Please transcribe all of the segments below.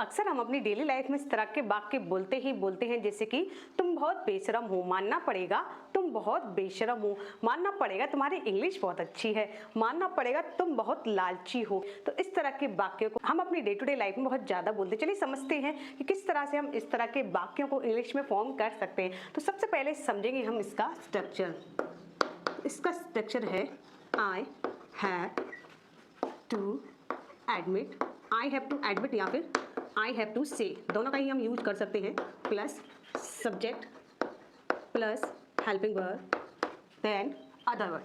अक्सर हम अपनी डेली लाइफ में इस तरह के वाक्य बोलते हैं, जैसे कि तुम बहुत बेशरम हो, मानना पड़ेगा तुम बहुत बेशरम हो, मानना पड़ेगा तुम्हारी इंग्लिश बहुत अच्छी है, मानना पड़ेगा तुम बहुत लालची हो। तो इस तरह के वाक्यों को हम अपनी डे टू डे लाइफ में बहुत ज़्यादा बोलते हैं। चलिए समझते हैं कि किस तरह से हम इस तरह के वाक्यों को इंग्लिश में फॉर्म कर सकते हैं। तो सबसे पहले समझेंगे हम इसका स्ट्रक्चर। इसका स्ट्रक्चर है I have to admit, I have to admit या फिर आई हैव टू से, दोनों का ही हम यूज कर सकते हैं, plus subject plus helping verb then other word.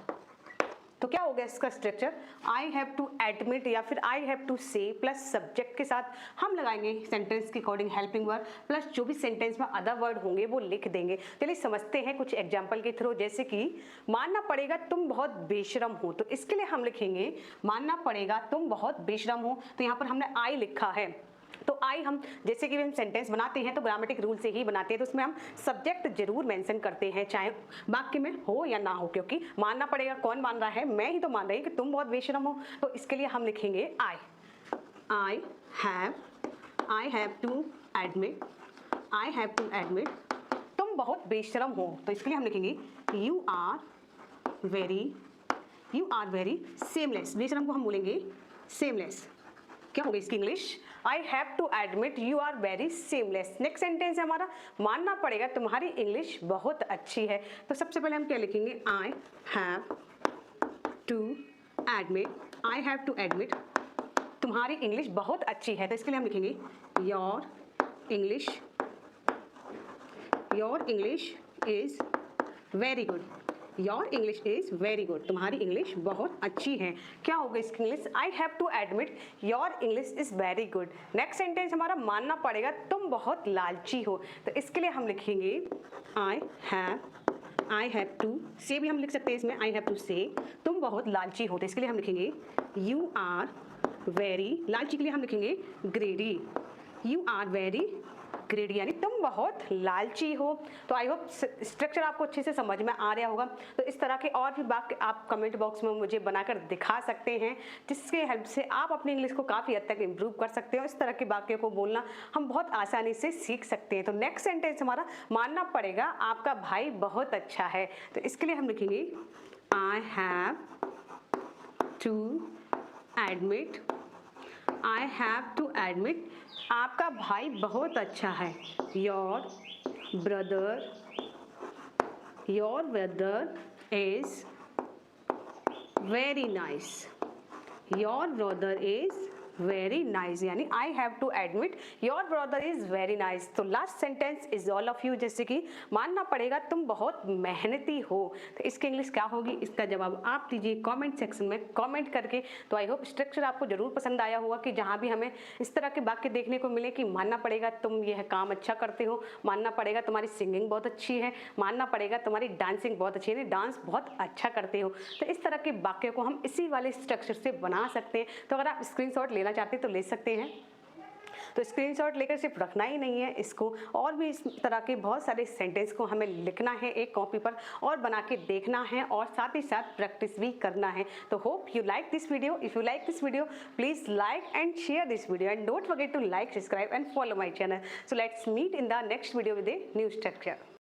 तो क्या हो गया इसका structure, I have to admit या फिर आई हैव टू से प्लस सब्जेक्ट के साथ हम लगाएंगे सेंटेंस के अकॉर्डिंग हेल्पिंग वर्ब प्लस जो भी सेंटेंस में अदर वर्ड होंगे वो लिख देंगे। चलिए समझते हैं कुछ एग्जांपल के थ्रू, जैसे कि मानना पड़ेगा तुम बहुत बेशरम हो, तो इसके लिए हम लिखेंगे मानना पड़ेगा तुम बहुत बेशरम हो। तो यहाँ पर हमने आई लिखा है, तो आई हम जैसे कि हम सेंटेंस बनाते हैं तो ग्रामेटिक रूल से ही बनाते हैं, तो उसमें हम सब्जेक्ट जरूर मेंशन करते हैं, चाहे वाक्य में हो या ना हो, क्योंकि मानना पड़ेगा कौन मान रहा है, मैं ही तो मान रही हूँ कि तुम बहुत बेशरम हो। तो इसके लिए हम लिखेंगे I have to admit, I have to admit तुम बहुत बेशरम हो। तो इसके लिए हम लिखेंगे यू आर वेरी सेमलेस। बेशरम को हम बोलेंगे सेमलेस। क्या होगा इसकी English, I have to admit you are very seamless. Next sentence है हमारा मानना पड़ेगा तुम्हारी इंग्लिश बहुत अच्छी है। तो सबसे पहले हम क्या लिखेंगे, आई हैव टू एडमिट तुम्हारी इंग्लिश बहुत अच्छी है। तो इसके लिए हम लिखेंगे your English is very good, your English is very good, तुम्हारी इंग्लिश बहुत अच्छी है। क्या होगा इसकी English, I have to admit your English is very good. Next sentence हमारा मानना पड़ेगा तुम बहुत लालची हो। तो इसके लिए हम लिखेंगे आई हैव टू से, भी हम लिख सकते हैं इसमें, आई हैव टू से तुम बहुत लालची हो। तो इसके लिए हम लिखेंगे यू आर वेरी, लालची के लिए हम लिखेंगे greedy, you are very greedy यानी तुम बहुत लालची हो। तो आई होप स्ट्रक्चर आपको अच्छे से समझ में आ रहा होगा। तो इस तरह के और भी वाक्य आप कमेंट बॉक्स में मुझे बनाकर दिखा सकते हैं, जिसके हेल्प से आप अपनी इंग्लिश को काफ़ी हद तक इम्प्रूव कर सकते हो। इस तरह के वाक्यों को बोलना हम बहुत आसानी से सीख सकते हैं। तो नेक्स्ट सेंटेंस हमारा मानना पड़ेगा आपका भाई बहुत अच्छा है। तो इसके लिए हम लिखेंगे आई हैव टू एडमिट आपका भाई बहुत अच्छा है, your brother is very nice, your brother is very nice यानी I have to admit your brother is very nice. तो last sentence is all of you, जैसे कि मानना पड़ेगा तुम बहुत मेहनती हो। तो इसकी इंग्लिश क्या होगी, इसका जवाब आप दीजिए कमेंट सेक्शन में कमेंट करके। तो आई होप स्ट्रक्चर आपको जरूर पसंद आया होगा कि जहाँ भी हमें इस तरह के वाक्य देखने को मिले कि मानना पड़ेगा तुम यह काम अच्छा करते हो, मानना पड़ेगा तुम्हारी सिंगिंग बहुत अच्छी है, मानना पड़ेगा तुम्हारी डांसिंग बहुत अच्छी है, यानी डांस बहुत अच्छा करते हो। तो इस तरह के वाक्य को हम इसी वाले स्ट्रक्चर से बना सकते हैं। तो अगर आप स्क्रीनशॉट लेना चाहते हैं तो ले सकते हैं। तो स्क्रीनशॉट लेकर सिर्फ रखना ही नहीं है इसको, और भी इस तरह के बहुत सारे सेंटेंस को हमें लिखना है एक कॉपी पर और बना के देखना है, और साथ ही साथ प्रैक्टिस भी करना है। तो hope you like this video. If you like this video please like and share this video and don't forget to like, subscribe and follow my channel. So let's meet in the next video with a new structure.